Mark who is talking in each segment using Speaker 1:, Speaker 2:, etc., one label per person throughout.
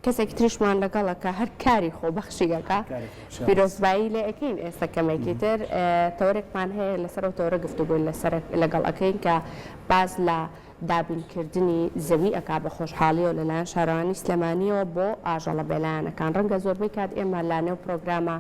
Speaker 1: کەسێکی تریشمان لەگەڵەکە هەر کاری خۆبەخشیەکە پیرۆزبایی لێ ئەەکەین ئێستا کەمێکی تر تەوەرێکمان هەیە لەسەر و تەوەرە گفتوگۆی لەگەڵ ئەەکەین کە باز لە دابینكردنی زەوی ئەکا بە خۆشحاڵیەوە لەلایەن شارەوانی سلێمانیەوە بۆ ئاژەڵە بێلانەکان ڕەنگە زۆربەی کات ئێمە لانێو پرۆگرامە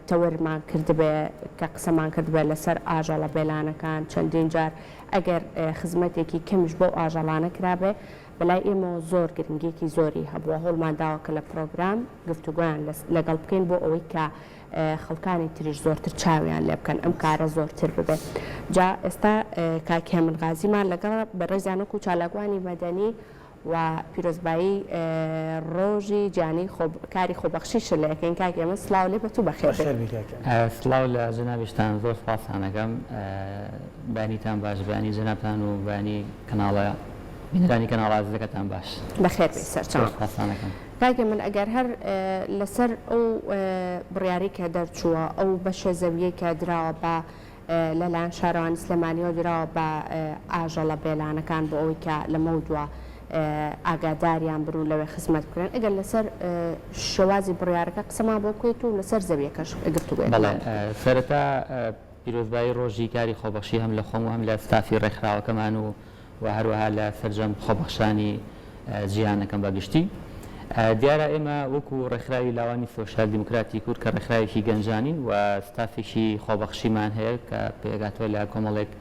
Speaker 1: تەوەرمان کردبێ کە قسەمان کردبێ لەسەر ئاژەڵە بێلانەکان چەندین جار ئەگەر خزمەتێکی کەمیش بۆ ئاژەڵانە کرابێ بەلای ئێمەوە زۆر گرنگێکی زۆری هەبووە هەوڵمان داوە کە لە پرۆگرام گفتوگویان لەگەڵ بکەین بۆ ئەوەی کە خەڵکانی تریش زۆرتر چاویان لێ بکەن ئەم کارە زۆرتر ببێت جا ئێستا کاک هێمن غازیمان لەگەڵ بەڕێزیانە و چالاکوانی مەدەنی و پیرۆزبایی ڕۆژی جانی کاری خۆبەخشیش لە یەکەین کاک ئێمە سڵاو لێ بەتوو بەخێر
Speaker 2: سڵاو لە جەنابیشتان زۆر سپاسانەکەم بانیتان باش بانی جەنابتان و بانی کەناڵە بینەرانی کەناڵ ئازیزەکەتان باش
Speaker 1: بەخێر بێ سەرچاو
Speaker 2: سپاسانەکەم
Speaker 1: کاکە من ئەگەر هەر لەسەر ئەو بڕیاری کە دەرچووە ئەو بەشە زەویەی کە دراوە بە لەلایەن شارەوانی سلێمانیەوە دراوە بە ئاژەڵە بێلانەکان بۆ ئەوەی کە لەمە دووە ئاگاداریان بن و لەوێ خزمەت بکرێن ئەگەر لەسەر شێوازی بڕیارەکە قسەمان بۆ بکەیت و لەسەر زەویەکەش گفتوگوێت
Speaker 2: سەرەتا پیرۆزبایی ڕۆژی کاری خۆبەخشی هەم لە خۆم و هەم لە ستافی ڕێکخراوەکەمان و هەروەها لە سەرجەم خۆبەخشانی جیهانەکەم بەگشتی دیارە ئێمە وەکو ڕێکخراوی لاوانی سۆشیال دیموکراتی کورد کە ڕێکخراوێکی گەنجانین و ستافێکی خۆبەخشیمان هەیە کە پێگاتوە لە کۆمەڵێک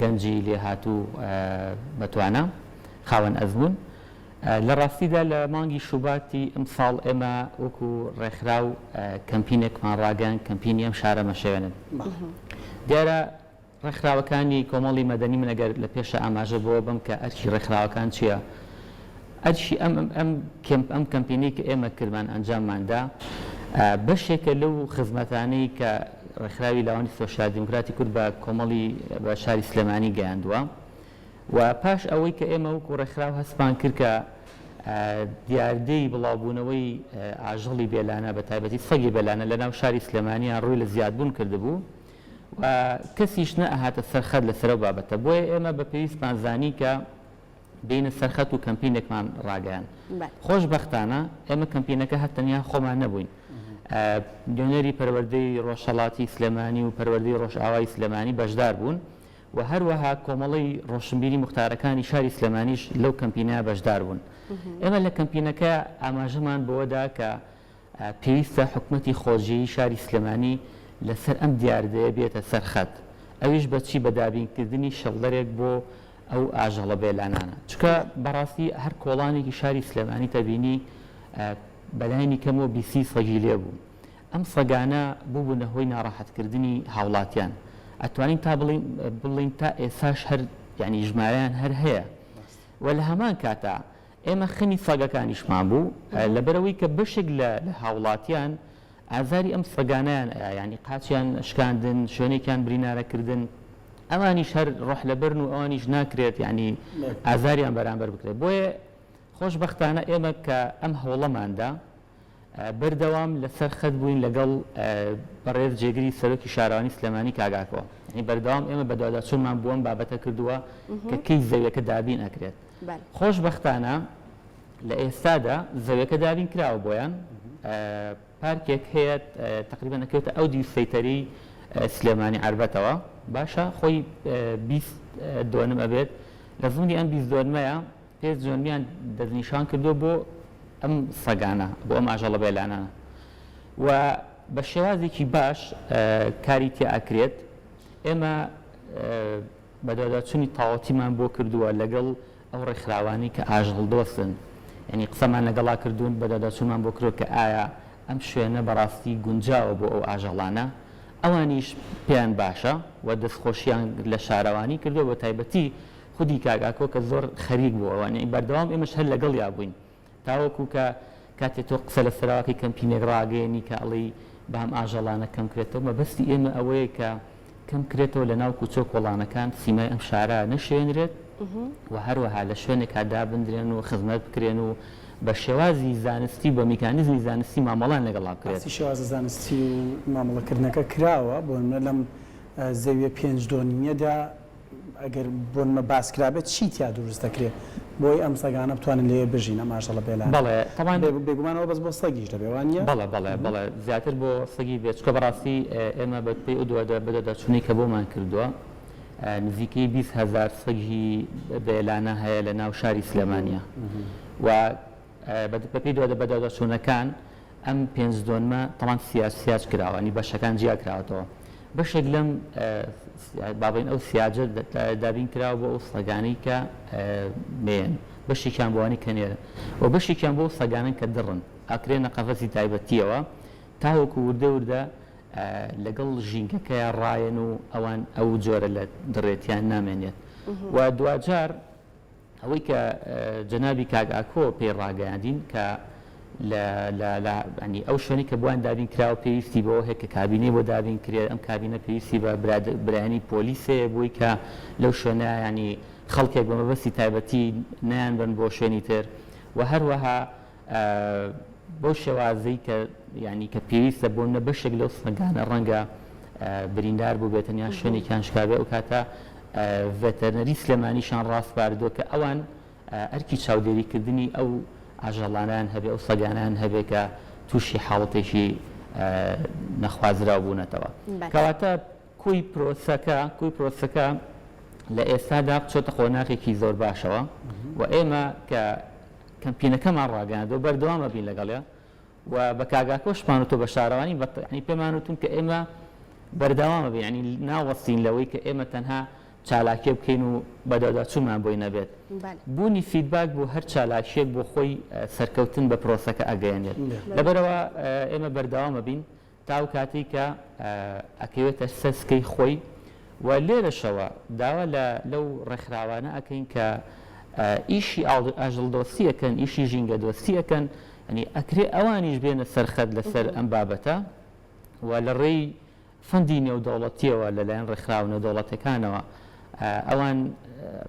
Speaker 2: گەنجی لێهاتوو بەتوانە خاوەن ئەزمون لە ڕاستیدا لە مانگی شوباتی ئەم ساڵ ئێمە وەکو ڕێکخراو کەمپینێکمان ڕاگەن کەمپینی ئەم شارە مەشێوێنن دیارە ڕێکخراوەکانی کۆمەڵی مەدەنی من ئەگەر لە پێشە ئاماژە بۆ بم کە ئەرکی ڕێکخراوەکان چییە ئەرشی ئەم کەمپینی کە ئێمە کردمان ئەنجامماندا بەشێکە لەو خزمەتانەی کە ڕێکخراوی لاوانی سۆشیال دیموکراتی کورد بە کۆمەڵی بە شاری سلێمانی گەیاندووە و پاش ئەوەی کە ئێمە وەکو ڕێکخراو هەستمان کرد کە دیاردەی بڵاوبوونەوەی ئاژەڵی بێلانە بە تایبەتی سەگی بێلانە لە ناو شاری سلێمانیان ڕووی لە زیادبوون کردبوو و کەسیش نەهاتە سەرخەت لەسەر ئەو بابەتە بۆیە ئێمە بە پێویستمان زانی کە بینە سەرخەت و کەمپینێکمان ڕاگەیان خۆشبەختانە ئێمە کەمپینەکە هەتەنیا خۆمان نەبووین دوێنەری پەروەردەی ڕۆژهەڵاتی سلێمانی و پەروەردەی ڕۆژئاوای سلێمانی بەشدار بوون و هەروەها کۆمەڵی ڕۆشنبیری مختارەکانی شاری سلێمانیش لەو کەمپینە بەشدار بوون ئێمە لە کەمپینەکە ئاماژەمان بۆدا کە پێویستە حکومەتی خۆشیی شاری سلێمانی لەسەر ئەم دیاردەیە بێتە سەرخەت ئەویش بەچی بە دابینکردنی شەڵدەرێک بۆ ئەو ئاژەڵە بێلانانە چکە بەڕاستی هەر کۆڵانێکی شاری سلێمانی تەبینی بەلایانی کەمەوە بیسی سەگی لێ بوو ئەم سەگانە بووبوونە هۆی ناڕەحەتکردنی هاوڵاتیان ئەتوانین تا بڵین تا ئێساش هەر یعنی ژمارەیان هەر هەیە و لە هەمان کاتا ئێمە خنی سەگەکانیشمان بوو لەبەرەوەی کە بەشێک لە هاوڵاتیان ئازاری ئەم سەگانیان ینی قاچیان شکاندن شوێنێکیان برینارەکردن ئەوانیش هەر ڕۆح لەبەرن و ئەوانیش ناکرێت ینی ئازاریان بەرامبەر بکرێت بۆیە خۆشبەختانە ئێمە کە ئەم هەوڵەماندا بەردەوام لەسەر خەت بووین لەگەڵ بەڕێز جێگری سەرۆکی شارەوانی سلێمانی کاگاکەوە ینی بەردەوام ئێمە بە دواداچوونمان بووم بابەتە کردووە کە کەی زەویەکە دابین ئەکرێت خۆشبەختانە لە ئێستادا زەویەکە دابین کراوە بۆیان پارکێک هەیە تقریبا نەکەوێتە ئەو دیسەیتەری سلێمانی عربەتەوە باشە خۆی 20 دوێنم ئەبێت لە زمانی ئەم 20 دوێنمەیە پێش جۆنمیان دەستنیشان کردو بۆ ئەم سەگانە بۆ ئەم ئاژەڵە بێلانە و بە شێوازێکی باش کاری تیا ئەکرێت ئێمە بەداداچوونی تاوەتیمان بۆ کردووە لەگەڵ ئەو ڕێکخراوانی کە ئاژەڵ دۆستن ینی قسەمان لەگەڵا کردوون بەداداچوونمان بۆ کردو کە ئایا ئەم شوێنە بەڕاستی گونجاوە بۆ ئەو ئاژەڵانە ئەوانیش پێیان باشە و دەستخۆشییان لە شارەوانی کردو بە تایبەتی خودی کاگاکۆ کە زۆر خەریک بوو ئەوانەی بەردەوام ئێمەش هەر لەگەڵ یا بووین تاوەکو کە کاتێک تۆ قسە لە سەرواکی کەمپینێک ڕاگەیەنی کە ئەڵی بام ئاژەڵانە کەم کرێتەوە مەبەستی ئێمە ئەوەیە کە کەم کرێتەوە لە ناو کوچۆ کۆڵانەکان سیمای ئەم شارە نەشێنرێت و هەروەها لە شوێنێکا دابدرێن و خزمەت بکرێن و بە شێوازی زانستی بە میکانیزمی زانستی مامەڵان لەگەڵا بکرێت
Speaker 3: شێوازە زانستی و مامەڵەکردنەکە کراوە بۆ لەم زەویە 5 دۆنیەدا ئەگەر بۆنمە باسکرابێت چی تیا دروست دەکرێت بۆی ئەم سەگانە بتوانن لێ بژینە ماشەڵە بێلانە.
Speaker 2: بەڵێ تەمان
Speaker 3: بێگومانەوە بەس بۆ سەگیش دەبێوانە؟
Speaker 2: بەڵێ زیاتر بۆ سەگی بێت چکە بەڕاستی ئێمە بەپێی بەدەداچوونی کە بۆمان کردووە نزیکەی 20,000 سەگی بێلانە هەیە لە ناو شاری سلێمانیە و بەپێی بەدەداچوونەکان ئەم 5 زۆنمە تەمان سیاج کراوە، بەشەکان جیا کراوەتەوە. بەشێک لەم بابین ئەو سیاجە دابین کراوە بۆ ئەو سەگانی کە مێن، بەشێکیان بۆوانی کە نێرە و بەشێکیان بۆ سەگانن کە دڕن ئەکرێنە قەفەسی تایبەتیەوە تاوەکو وردە لەگەڵ ژینگەکەیان ڕایەن و ئەوان ئەو جۆرە لە دڕێتیان نامێنێت و دوجار ئەوەی کە جەنابی کاگاکۆ پێی ڕاگەیاندین کە ئەو شوێنی کە بووان دابین کراوە پێویستی بەوە هەیە کە کابینەی بۆ دابین کرێت ئەم کابینە پێویستی بە برایانی پۆلیسێ بووی کە لەو شوێنە ینی خەڵکێک بە مەبەستی تایبەتی نیان بن بۆ شوێنی تر و هەروەها بۆ شێوازەی کە ینی کە پێویستە بۆ نە بەشێک لەو سەگانە ڕەنگە بریندار بوو بێتەنیا شوێنێکیان شکابێ و کاتە ڤێتەرنەری سلێمانیشان ڕاستپاردووە کە ئەوان ئەرکی چاودێریکردنی ئەو ئاژەڵانیان هەبێ ئەو سەگانیان هەبێ کە تووشی حاڵەتێکی نەخوازراو بوونەتەوە کەواتە کوی پرۆسەکە لە ئێستادا چۆتە خۆناغێکی زۆر باشەوە و ئێمە کە کەمپینەکەمان ڕاگەاندەوە بەردەوامە بین لەگەڵێ و بە کاگاکۆشمان و تۆ بە شارەوانی پێمانوتون کە ئێمە بەردەوامە بێ ینی ناوەستین لەوەی کە ئێمە تەنها چالاکێ بکەین و بەدەداچوومان بۆی نەبێت بوونی فیدباک بۆ هەر چالاکێک بۆ خۆی سەرکەوتن بە پرۆسەکە ئەگەیەنێت لەبەرەوە ئێمە بەردەوامە بین تا و کاتی کە ئەکەوێتە سەسکەی خۆی و لێرەشەوە داوا لەو ڕێکخراوانە ئەکەین کە ئیشی ئاژەڵدۆستیەکەن ئیشی ژینگە دۆستیەکەن ئەنی ئەکرێ ئەوانیش بێنە سەرخەت لەسەر ئەم بابەتە و لە ڕێی فەندی نێودەوڵەتیەوە لەلایەن ڕێکخراو نێودەوڵەتەکانەوە ئەوان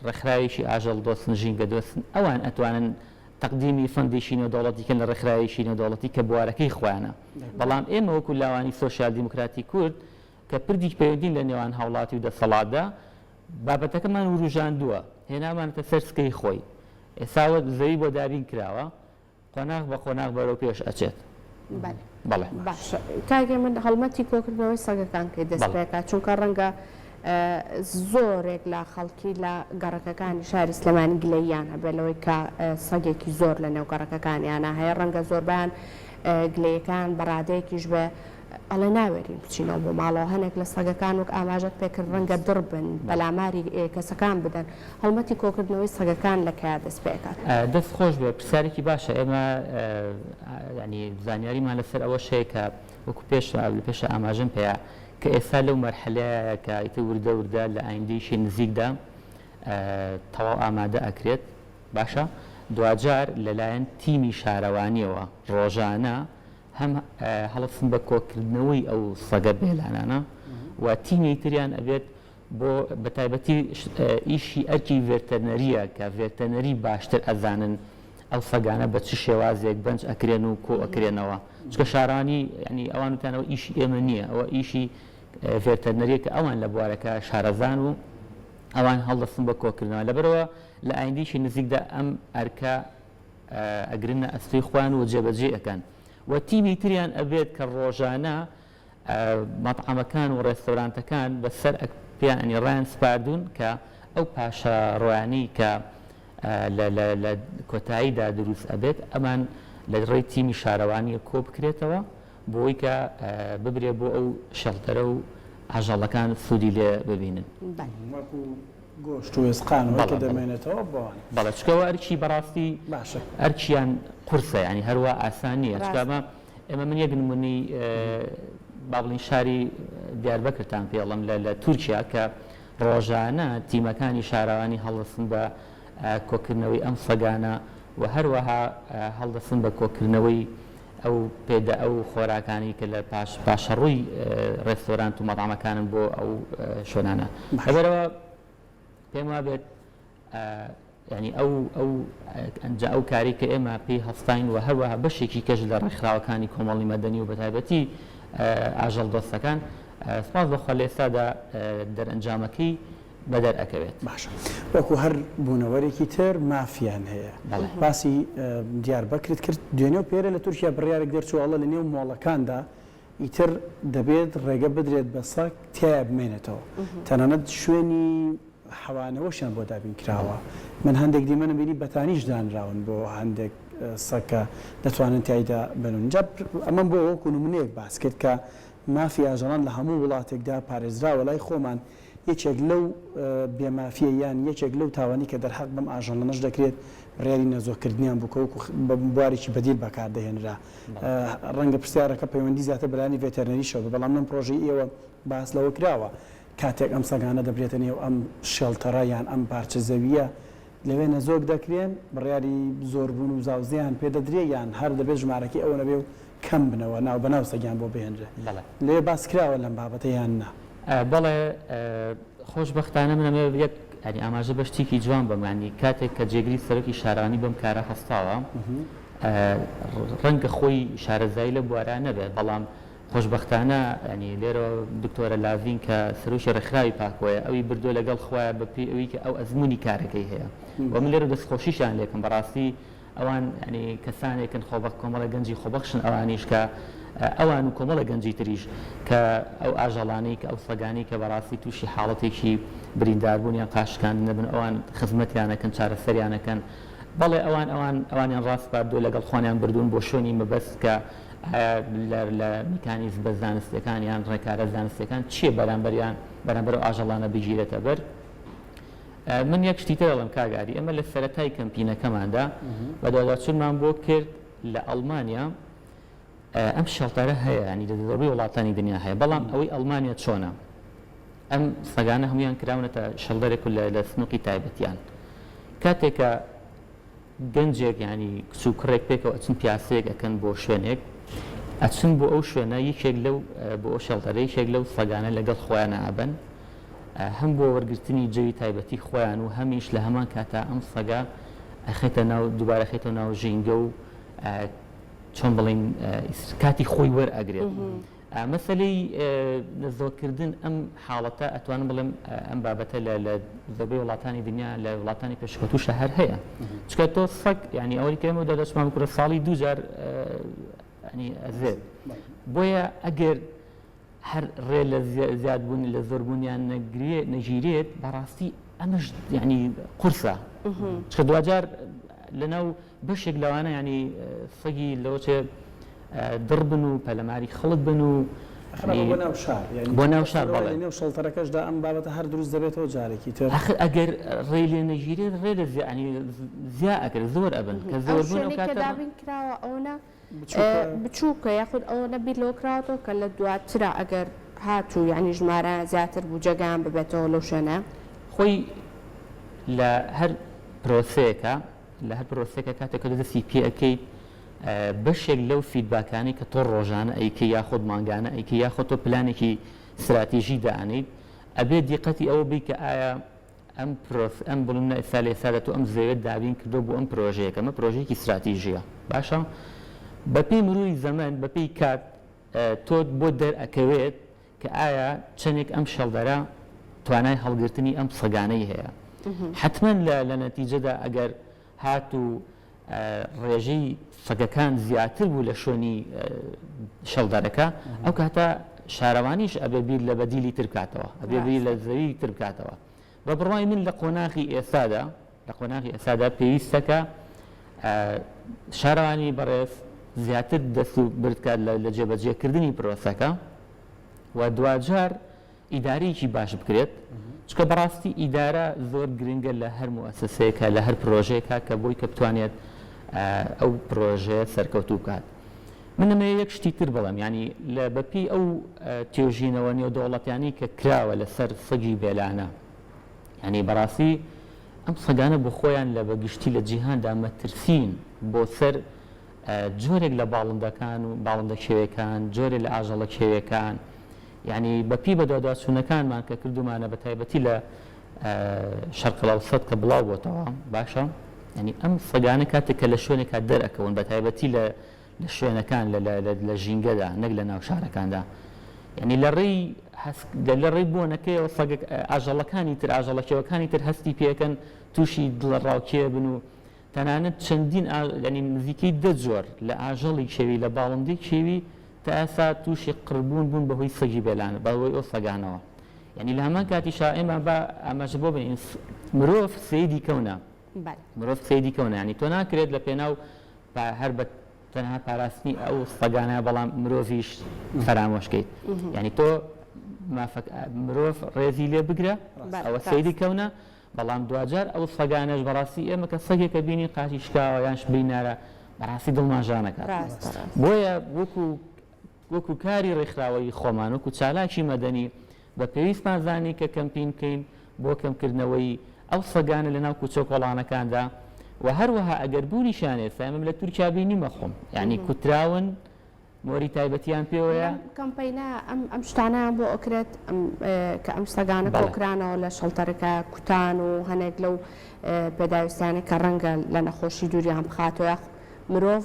Speaker 2: ڕێکخراوێکی ئاژەڵدۆستن ژینگە دۆستن ئەوان ئەتوانن تەقدیمی فەندێکی نێودەوڵەتیکە لە ڕێکخراوێکی نێودەوڵەتی کە بوارەکەی خۆیانە بەڵام ئێمە وەکو لاوانی سۆشیال دیموکراتی کورد کە پردی پەیوەندین لە نێوان هاوڵاتی و دەسەڵاتدا بابەتەکەمان وروژاندووە هێنامانەتە سەر سکەی خۆی ئێساوە زەوی بۆ دابین کراوە قۆناغ بە قۆناغ بەرەو پێش ئەچێت بەڵێ
Speaker 1: باش کاگە من هەڵمەتی کۆکردنەوەی سەگەکان کەی دەستپێکات چونکە ڕەنگە زۆرێک لە خەڵکی لە گەڕەکەکانی شاری سلێمانی گلەییان هەبێت لەوەی کە سەگێکی زۆر لە نێو گەڕەکەکانیانە هەیە ڕەنگە زۆربیان گلەیەکان بەڕادەیەکیش بە ئەڵێ ناوێرین بچینەوە بۆ ماڵەوە هەنێک لە سەگەکان وەک ئاماژەت پێکرد ڕەنگە دڕبن بەلاماری کەسەکان بدەن هەڵمەتی کۆکردنەوەی سەگەکان لە کیا دەست پێکات
Speaker 2: دەست خۆش بێ پرسیارێکی باشە ئێمە ینی زانیاریمان لەسەر ئەوە شەیە کە وەکو پێش ئاماژەم پێەیە کە ئێستا لەو مەرحەلەیە کە ئیتر وردە لە ئایندەیشی نزیکدا تەواو ئامادە ئەکرێت باشە دوجار لەلایەن تیمی شارەوانیەوە ڕۆژانە هەم هەڵسن بە کۆکردنەوەی ئەو سەگە بێلانانە و تیمی تریان ئەبێت بۆ بەتایبەتی ئیشی ئەرکی ڤێرتەرنەریە کە ڤێرتەرنەری باشتر ئەزانن ئەو سەگانە بە چ شێوازێک بەنج ئەکرێن و کۆ ئەکرێنەوە چکە شارانی ینی ئەوان وتانەوە ئیشی ئێمە نییە ئەوە ئیشی ڤێرتەرنەریە کە ئەوان لە بوارەکە شارەزان و ئەوان هەڵدەستن بە کۆکردنەوە لەبەرەوە لە ئایندیشی نزیکدا ئەم ئەرکە ئەگرنە ئەستی خوان و جێبەجێ ئەەکەن و تیمی تریان ئەبێت کە ڕۆژانە مەطعەمەکان و ڕێستۆرانتەکان بەسەر پیانی ڕیان سپاردون کە ئەو پاشە ڕۆیانی کە لە کۆتاییدا دروست ئەبێت ئەمان لە ڕێی تیمی شارەوانی کۆ بکرێتەوە بۆی کە ببرێ بۆ ئەو شەڵتەرە و ئاژەڵەکان سوودی لێ ببینن
Speaker 3: گۆشت و وێسقان دەمێنێتەوە
Speaker 2: بەڵێ چکەوە ئەرکی بەڕاستی ئەرکیان قورسە ینی هەروە ئاسان نییە چکەمە ئێمە من یەک نمونەی بابڵین شاری دیاربەکرتان پێڵم لە تورکیا کە ڕۆژانە تیمەکانی شارەوانی هەڵدەستن بە کۆکردنەوەی ئەم سەگانە و هەروەها هەڵدەستن بە کۆکردنەوەی ئەو پێدا ئەو خۆراکانی کە لە پاشەڕووی ڕێستۆرانت و مەطعەمەکانن بۆ ئەو شوێنانە لەبەرەوە پێم وابێت ینی ئەو کاری کە ئێمە پێی هەستین و هەروەها بەشێکی کەش لە ڕێکخراوەکانی کۆمەڵی مەدەنی و بەتایبەتی ئاژەڵ دۆستەکان سپاس بەخوا لە ئێستادا دەرئەنجامەکەی بەدەرئەکەوێت.
Speaker 3: باشە وەکو هەر بوونەوەرێکی تر مافیان هەیە باسی دیار بەکرێت کرد دوێنێ و پێرە لە تورکیا بڕیارێک دەرچووەڵە لە نێو مۆڵەکاندا ئیتر دەبێت ڕێگە بدرێت بە سەگ تیا بمێنێتەوە تەنانەت شوێنی حەوانەوەشیان بۆ دابین کراوە من هەندێک دیمەنە بینی بەتانیش دانراون بۆ هەندێک سەکە دەتوانن تایدا بنون جا ئەمە بۆ وەکو نمونەیەک باس کرد کە مافی ئاژەڵان لە هەموو وڵاتێکدا پارێزراوە لای خۆمان یەکێک لەو بێمافیە یان یەکێک لەو تاوانی کە دەرحەق بەم ئاژەڵانەش دەکرێت ڕێری نەزۆکردنیان بووکەوەکو بوارێکی بەدیل بەکاردەهێنرا ڕەنگە پرسیارەکە پەیوەندی زیاتر بەلانی ڤێتەرنەریشەوە بەڵام لەم پرۆژەی ئێوە باس لەوە کراوە کاتێک ئەم سەگانە دەبرێتە نێو ئەم شێڵتەڕە یان ئەم پارچە زەویە لەوێ نەزۆک دەکرێن بڕیاری زۆربوون و زاوزیان پێدەدرێ یان هەر دەبێت ژمارەکەی ئەوە نەبێ و کەم بنەوە ناو بەناو سەگیان بۆ بهێنرێ لێ باس کراوە لەم بابەتە یان نا
Speaker 2: بەڵێ خۆشبەختانە منەمێ یەک ئەنی ئاماژە بەشتێکی جوان بەمانی کاتێک کە جێگری سەرۆکی شارانی بەم کارە هەستاوە ڕەنگە خۆی شارەزایی لە بوارە نەبێت بەڵام خۆشبەختانە ینی لێرە دکتۆرە لاڤین کە سەرۆکی ڕێکخراوی پاکۆیە ئەوی بردووە لەگەڵ خۆیان بەپێی ئەوەی کە ئەو ئەزمموی کارەکەی هەیە و من لێرە دەستخۆشیشان لێکم بەڕاستی ئەوان ینی کەسانێکن خۆبەخ کۆمەڵە گەنجی خۆبەخشن ئەوانیش کە ئەوان و کۆمەڵە گەنجی تریش کە ئەو ئاژەڵانی کە ئەو سەگانی کە بەڕاستی تووشی حاڵەتێکی برینداربوونیان قاشکان نەبن ئەوان خزمەتیانەکەن چارەسەریانەکەن بەڵێ ئەوانیان ڕاست باردوو لەگەڵ خۆیان بردوون بۆ شوێنی مەبەست کە لە میکانیزم بە زانستیەکان یان ڕێکارە زانستیەکان چییە بەرامبەر ئەو ئاژەڵانە بگیرێتە بەر من یەک شتی تر دەڵێم کاگاری ئەمە لە سەرەتای کەمپینەکەماندا بەدواداچوونمان بۆ کرد لە ئەڵمانیا ئەم شەڵتەرە هەیە ینی لە زۆربەی وڵاتانی دنیا هەیە بەڵام ئەوەی ئەڵمانیا چۆنە ئەم سەگانە هەمویان کراونەتە شەڵدەرێک لە سنووقی تایبەتیان کاتێکە گەنجێک ینی کچ و کوڕێک پێکەوە ئەچن پیاسەیەک ئەکەن بۆ شوێنێک ئەچن بۆ ئەو شوێنە یەکێک لەو بۆ ئەو شەڵتەرە یەکێک لەو سەگانە لەگەڵ خۆیان ئابن هەم بۆ وەرگرتنی جەوی تایبەتی خۆیان و هەمیش لە هەمان کاتا ئەم سەگا ئەخێتە ناو دووبارە خێتە ناو ژینگە و چۆن بڵین کاتی خۆی وەرئەگرێت مەسەلەی نەزۆکردن ئەم حاڵەتە ئەتوانم بڵێم ئەم بابەتە لە زۆربەی وڵاتانی دنیا لە وڵاتانی پێشکەوتوشە هەر هەیە چکە تۆ سەگ ینی ئەوەی کەمەوە دەدەچمان بکوڕە ساڵی دووجار ئەزێت بۆیە ئەگەر هەر ڕێ لە زیادبوون لە زۆربوونیان نەگیرێت بەڕاستی ئەمەش ینی قورسە چکە دوجار لەناو بەشێک لەوانە ینی سەگی لەوچێ دڕبن و پەلەماری خەڵک بن و بۆ ناو شار
Speaker 3: نێو شەڵتەرەکەشدا ئەم بابەتە هەر دروست دەبێتەوە جارێکی تر
Speaker 2: ئەگەر ڕێ لێ نەگیرێت ڕێ لە زیا ئەگەر زۆر ئەبن کە زۆربوون
Speaker 1: دابین کراوە ئەوە بچووکە یاخود ئەوە نەبیت لەوە کراوەوە کە لە دواترە ئەگەر هاتوو یعنی ژمارە زیاتر بوو جێگان ببێتەوە لەو شوێنە
Speaker 2: خۆی لە هەر پرۆسەیەکە لە هەر پرۆسەیەکە کاتێک دەستی پێ ئەەکەیت بەشێک لەو فیدباکانی کە تۆ ڕۆژانە ئەیکە یاخود مانگانە ئەیکە یاخۆ تۆ پلانێکی استراتیژی دانیت ئەبێ دیقەتی ئەوە بی کە ئایا ئەم بڵمە ئێستا لە ئێستا تۆ ئەم زەوێت دابین کردو بۆ ئەم پرۆژەیەکە ئەمە پرۆژەیەکی استراتیژیە باشە بەپێی مروری زەمان بەپێی کات تۆ بۆ دەرئەکەوێت کە ئایا چەندێک ئەم شەڵدەرە توانای هەڵگرتنی ئەم سەگانەی هەیە حتمما لە نەتیجەدا ئەگەر هات و ڕێژەی سەگەکان زیاتر بوو لە شوێنی شەڵدەرەکە ئەو کاتە شارەوانیش ئەبێ بیر لە بەدیلی تر بکاتەوە ئەبێ بیر لە زەوی تر بکاتەوە بە بڕوای من لە قۆناغی ئێستادا پێویستەکە شارەوانی بەڕێز زیاتر دەست و بردکات لە جێبەجێکردنی پرۆسەکە و دوجار ئیدارەیەکی باش بکرێت چکە بەڕاستی ئیدارە زۆر گرنگە لە هەر موەسسەیەکە لە هەر پرۆژەیەکە کە بۆی کە بتوانێت ئەو پرۆژەیە سەرکەوتوو بکات من ئەمە یەک شتی تر بڵم ینی لە بەپی ئەو توێژینەوە نێودەوڵەتیانی کە کراوە لەسەر سەگی بێلانە ینی بەڕاستی ئەم سەگانە بۆ خۆیان لە بەگشتی لە جیهاندا مەترسین بۆ سەر جۆرێک لە باڵندەکان و باڵندە کێوەکان جۆرێک لە ئاژەڵە کێوەکان یعنی بەپی بە داداچوونەکانمان کە کردومانە بە تایبەتی لە شەرقەڵاوسەد کە بڵاو بۆتەوە باشە ینی ئەم سەگانە کاتێک کە لە شوێنێکا دەرئەکەون بە تایبەتی لە شوێنەکان لە ژینگەدا نەک لە ناو شارەکاندا یعنی لە ڕێی بوونەکەیەوە ئاژەڵەکانی تر ئاژەڵەکێوەکانی تر هەستی پێکەن تووشی دڵە ڕاوکێ بن و تەنانەت چەندین ینی نزیکەی 10 جۆر لە ئاژەڵی کێوی لە باڵندەی کێوی تا ئێستا تووشی قڕبوون بوون بەهۆی سەگی بێلانە بەهۆی ئەو سەگانەوە. یعنی لە هەمان کاتیشا ئێمە بە ئاماژە بۆ بین مرۆڤ سەیدی کەونە مرۆڤ سەیدی کەونە ینی تۆ ناکرێت لە پێناو هەر بە تەنها پاراستنی ئەو سەگانە بەڵام مرۆڤیش فەرامۆشکەیت. یعنی تۆ مرۆڤ ڕێزی لێ بگرە ئەوە سەیدی کەونە بەڵام دوجار ئەو سەگانەش بەڕاستی ئێمە کە سەگێکە بینی قاچی شکاوە یان بینارە بەڕاستی دڵماژانەکە. بۆیە وەکو کاری ڕێکخراوەی خۆمان وەکو چالاکی مەدەنی بە پێویستمان زانی کە کەمپین بکەین بۆ کەمکردنەوەی ئەو سەگانە لە ناو کوچە کۆڵانەکاندا و هەروەها ئەگەر بوونیشانێت ئێمە لە تورکیا بینیمە خۆم یعنی کوتراون مۆری تایبەتیان پێوەیە
Speaker 1: کەمپەینە ئەم شتانیان بۆ ئەکرێت کە ئەم سەگانە کۆکرانەوە لە شەڵتەرەکە کوتان و هەنێک لەو پێداویستانە کە ڕەنگە لە نەخۆشی دووریان بخاتەوە مرۆڤ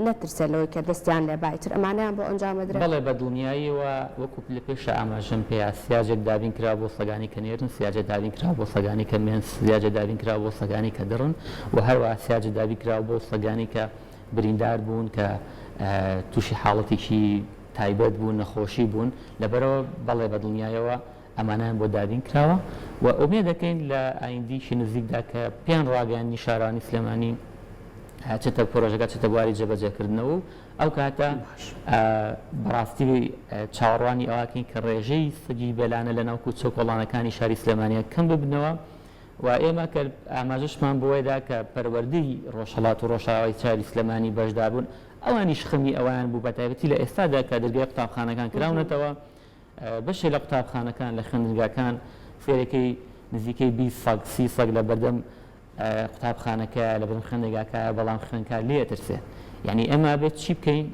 Speaker 1: نەترسێتەوەی کە دەستیان لێ بایتر ئەمانیان بۆ ئەنجامەدرێت.
Speaker 2: بەڵێ بە دڵنیاییەوە وەکو لە پێشە ئاماژەم پێیا سیاجێک دابین کرا بۆ سەگانی کە نێرن سیاجە دابین کرا بۆ سەگانی کە مێن سیاجە دابین کرا بۆ سەگانی کە دڕن و هەروە سیاجە دابین کرا بۆ سەگانی کە بریندار بوون کە تووشی حاڵەتێکی تایبەت بوون نەخۆشی بوون لەبەرەوە بەڵێ بە دڵنیایەوە ئەمانیان بۆ دابین کراوە و ئومێ دەکەین لە ئایندیشی نزیکدا کە پێیان ڕاگەیاندنی شارانی سلێمانی چێتە پرۆژەکە چێتە بواری جێبەجێکردنەوە و ئەو کاتە بەڕاستی چاوەڕوانی ئەوەکەین کە ڕێژەی سەگی بێلانە لە ناو کوچە کۆڵانەکانی شاری سلێمانیە کەم ببنەوە و ئێمە کە ئاماژەشمان بۆیدا کە پەروەردەی ڕۆژهەڵات و ڕۆژاوای چاری سلێمانی بەشدابوون ئەوانیش خەمی ئەویان بوو بە تایبەتی لە ئێستادا کە دەرگای قوتابخانەکان کراونەتەوە بەشێ لە قوتابخانەکان لە خوێندنگاکان فێرەکەی نزیکەی 20 سەگ لە بەردەم قوتابخانەکە لە بەردەم خوێندنگاکە بەڵام خوێندکار لێ ترسێت. یعنی ئێمە بێت چی بکەین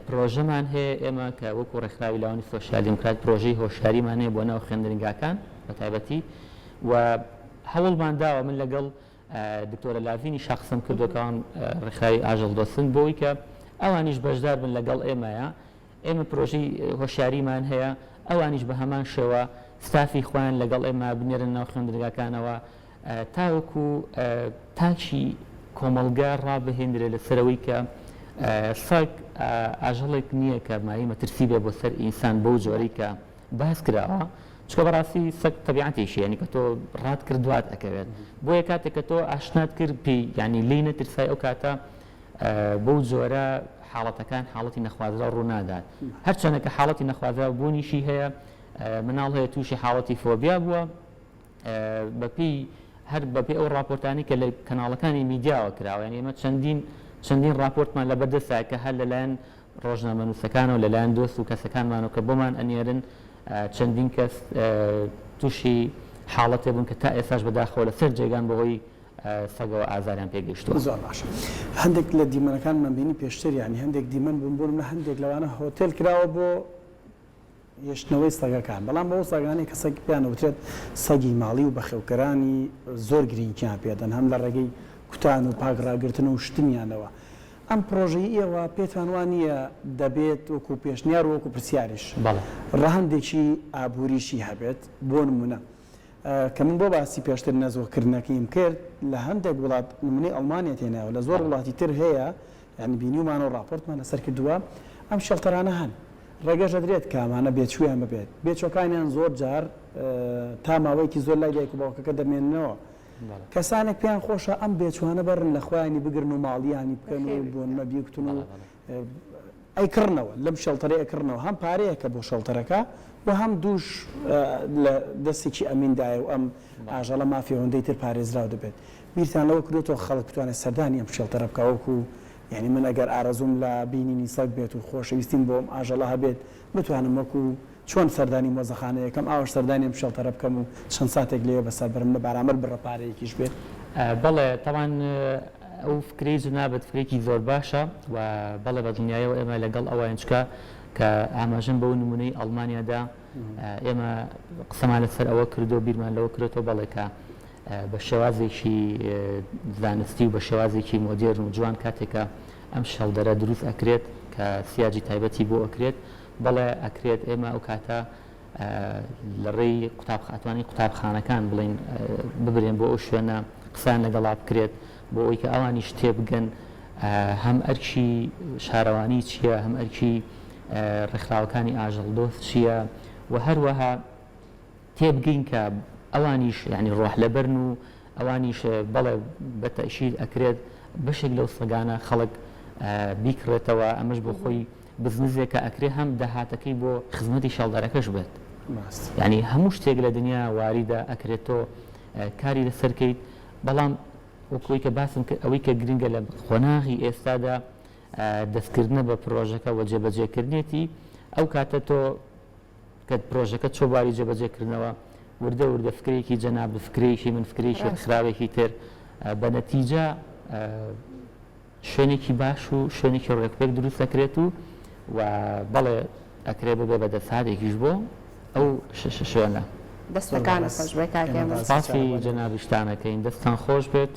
Speaker 2: پرۆژەمان هەیە ئێمە کە وەکو ڕێکخراوی لاوانی سۆشیال دیموکرات پرۆژەی هۆشیاریمان هەیە بۆ ناو خوێندنگاکان بە تایبەتی و هەوڵمان داوە من لەگەڵ دکتۆرە لاڤینی شخصم کردوەکەوان ڕێکخراوی ئاژەڵ دۆستن بۆی کە ئەوانیش بەشدار بن لەگەڵ ئێمەیە ئێمە پرۆژەی هۆشیاریمان هەیە ئەوانیش بە هەمان شێوە ستافی خۆیان لەگەڵ ئێمە بنێرن ناو خوێندنگاکانەوە تاوەکو تاچی کۆمەڵگا ڕابهێنرێت لەسەرەوەی کە سەگ ئاژەڵێک نییە کە مایی مەترسی بێ بۆ سەر ئینسان بەو جۆرەی کە باس کراوە چکە بەڕاستی سەگ تەبیعەتێکی ینی کە تۆ ڕات کردوات ئەکەوێت بۆیە کاتێک کە تۆ ئاشنات کرد پێی ینی لی نەترسای ئەو کاتە بەو جۆرە حاڵەتەکان حاڵەتی نەخوازرا ڕوونادات هەرچەندە کە حاڵەتی نەخوازرا بوونیشی هەیە مناڵ هەیە تووشی حاڵەتی فۆبیا بووە بەپی هەر بەپی ئەو راپۆرتانی کە لە کەناڵەکانی میدیاوە کراوە یعنی ئێمە چەندین راپۆرتمان لە بەردەسا کە هەر لەلایەن ڕۆژنامەنووسەکانەوە لەلایەن دۆست و کەسەکانمانەوە کە بۆمان ئەنێرن چەندین کەس تووشی حاڵەتێ بوون کە تا ئێستاش بەداخەوە لە سەر جێگان بەهۆی سەگەوە ئازاریان پێگەیشتووە.
Speaker 3: زۆر باشە هەندێک لە دیمەنەکانمان بینی پێشتر ینی هەندێک دیمەن بوون لە هەندێک لەوانە هۆتێل کراوە بۆ هێشتنەوەی سەگەکان بەڵام بەەوە ساگانی کە سەگ پێیانەوترێت سەگی ماڵی و بەخێوکەرانی زۆر گرنگیان پێدەن هەم لە ڕێگەی کوتان و پاگڕاگرتن و شتنیانەوە ئەم پرۆژەی ئێوە پێتان وانە دەبێت وەکو پێشنیار و وەکو پرسیاریش ڕەهندێکی ئابووریشی هەبێت بۆ نمونە کە من بۆ باسی پێشتر نەزۆکردنەکەیم کرد لە هەندێک وڵات نمونەی ئەڵمانیا تێناوە لە زۆر وڵاتی تر هەیە یعنی بینیومان و راپۆرتمان لەسەر کردووە ئەم شەڵتەرانە هەن ڕێگەش دەدرێت کامانە بێچوویان ببێت بێچۆکانیان زۆر جار تا ماوەیەکی زۆر لای دایک و باوکەکە دەمێننەوە کەسانێک پێیان خۆشە ئەم بێچوانە بەرن لە خوایانی بگرن و ماڵیانی بکەن و بۆنمە بیکتون و ئەیکردنەوە لەم شەڵتەرە ئەکردنەوە هەم پارەیەکە بۆ شەڵتەرەکە و هەم دووش لە دەستێکی ئەمیندایە و ئەم ئاژەڵە مافی هەندەی تر پارێزراو دەبێت بیرتان لەوە کردێتەوە خەڵک بتوانێت سەردانی ئەم شەڵتەرە بکەوەکو یعنی من ئەگەر ئارەزوم لە بینینی سەگ بێت و خۆشەویستیم بۆم ئاژەڵە هەبێت بتوانم وەکو چۆن سەردانی مۆزەخانە یەکەم ئاوەش سەردانیم شەڵتەرە بکەم و چەند ساتێک لێ بەسەر برم لە بارامەر بڕەپارەیەکیش بێت.
Speaker 2: بەڵێ تەوان ئەو فکرەی جنابەت فکرێکی زۆر باشە و بەڵێ بە دنیایەوە ئێمە لەگەڵ ئەوەیان چکە کە ئاماژەم بەو نمونەی ئەڵمانیادا ئێمە قسەمان لەسەر ئەوە کردو بیرمان لەوە کردێتەوە بەڵێ کە بە شێوازێکی زانستی و بە شێوازێکی مۆدێرن و جوان کاتێکە ئەم شەڵدەرە دروست ئەکرێت کە سیاجی تایبەتی بۆ ئەکرێت بەڵێ ئەکرێت ئێمە ئەو کاتە لە ڕێی ئەتوانی قوتابخانەکان بڵین ببرێن بۆ ئەو شوێنە قسان لەگەڵا بکرێت بۆ ئەوەی کە ئەوانی شتێ بگەن هەم ئەرکی شارەوانی چییە هەم ئەرکی ڕێکخراوەکانی ئاژەڵدۆست چییە و هەروەها تێبگەین کە ئەوانیش ینی ڕۆح لەبەرن و ئەوانیش بەڵێ بەتەشیر ئەکرێت بەشێک لەو سەگانە خەڵک بیکڕێتەوە ئەمەش بۆ خۆی بزنزێکە ئەکرێ هەم داهاتەکەی بۆ خزمەتی شەڵدارەکەش بێت ینی هەموو شتێک لە دنیا واریدە ئەکرێتەوە کاری لەسەرکەیت بەڵام وەکوی کە باسم ئەوەی کە گرنگە لە خۆناغی ئێستادا دەستکردنە بە پرۆژەکە و جێبەجێکردنێتی ئەو کاتە تۆ کە پرۆژەکە چۆباری جێبەجێکردنەوە وردە وردە فکرێکی جەناب فکرێکی من فکرێکی خراوێکی تر بە نەتیجە شوێنێکی باش و شوێنێکی ڕێکپێک دروست دەکرێت و بەڵێ ئەکرێ ببێ بە دەساتێکیش بۆ ئەو شوێنە
Speaker 1: دەستەکانە خۆش بێ کاکێمە
Speaker 2: سپاسی جەنابیشتانەکەین دەستان خۆش بێت